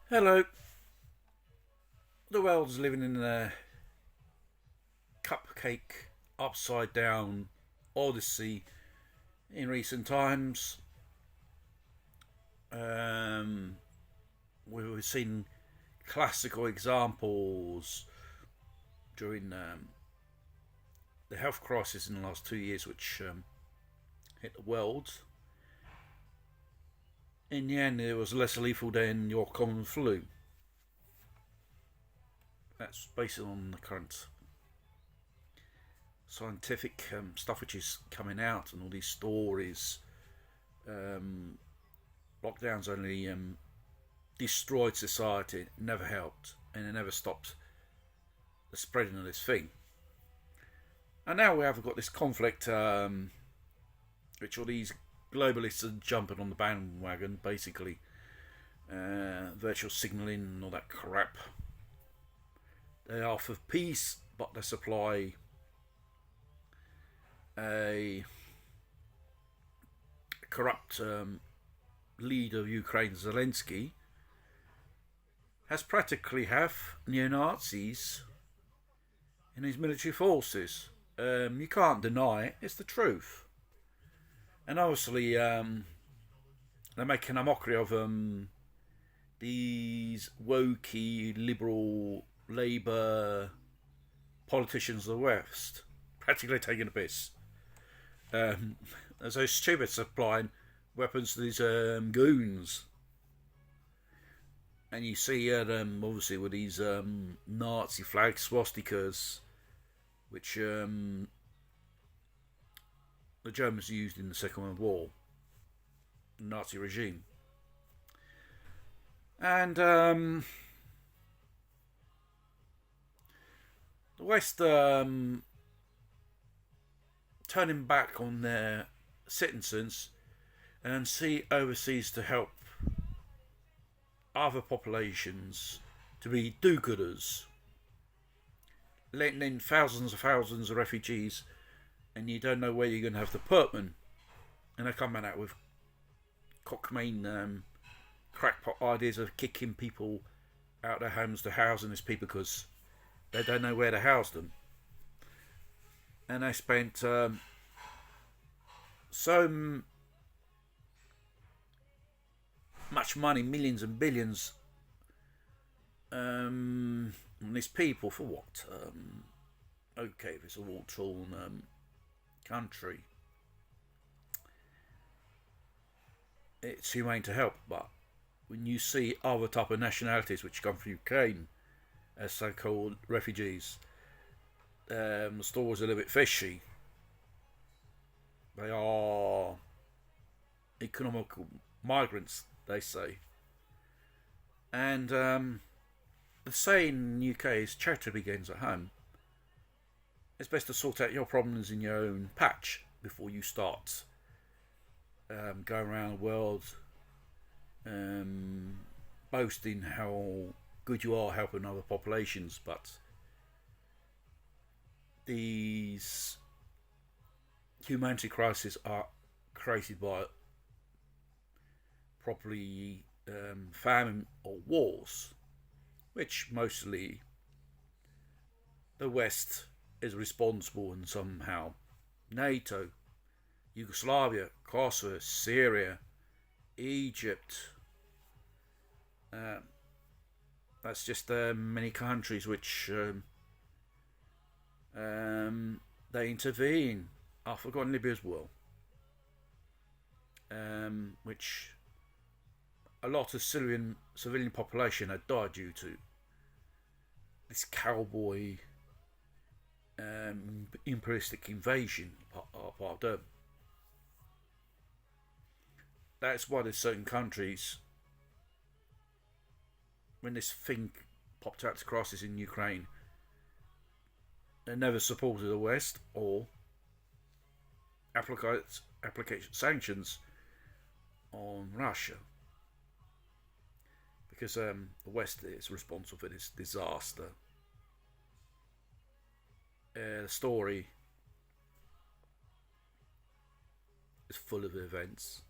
Hello. The world's living in a cupcake, upside down odyssey in recent times. Um, we've seen classical examples during the health crisis in the last 2 years, which hit the world. In the end, it was less lethal than your common flu. That's based on the current scientific stuff which is coming out and all these stories. Um, Lockdowns only destroyed society, never helped, and it never stopped the spreading of this thing. And now we have got this conflict, which all these globalists are jumping on the bandwagon, basically. Virtual signalling and all that crap. They are for peace, but they supply a corrupt leader of Ukraine, Zelensky, has practically half neo-Nazis in his military forces. You can't deny it, it's the truth. And obviously, they're making a mockery of these wokey, liberal, Labour politicians of the West, practically taking a piss. They're so stupid supplying weapons to these goons. And you see obviously with these Nazi flag swastikas, which the Germans used in the Second World War, the Nazi regime. And the West turning back on their citizens and see overseas to help other populations to be do-gooders, letting in thousands of refugees, and you don't know where you're going to have to put them, and they're coming out with cockmain crackpot ideas of kicking people out of their homes to housing these people because they don't know where to house them. And they spent so much money, millions and billions, on these people for what? Okay, if it's a war-torn country, it's humane to help, but when you see other type of nationalities which come from Ukraine as so-called refugees, the story's a little bit fishy. They are economical migrants, they say. And the saying in the UK is charity begins at home. It's best to sort out your problems in your own patch before you start going around the world boasting how good you are helping other populations. But these humanity crises are created by probably famine or wars, which mostly the West is responsible, and somehow NATO, Yugoslavia, Kosovo, Syria, Egypt. That's just many countries which they intervene. I've forgotten Libya as well, which a lot of civilian population had died due to this cowboy imperialistic invasion part of. That's why there's certain countries, when this thing popped out to crisis in Ukraine, they never supported the West or application sanctions on Russia, because the West is responsible for this disaster. The story is full of events.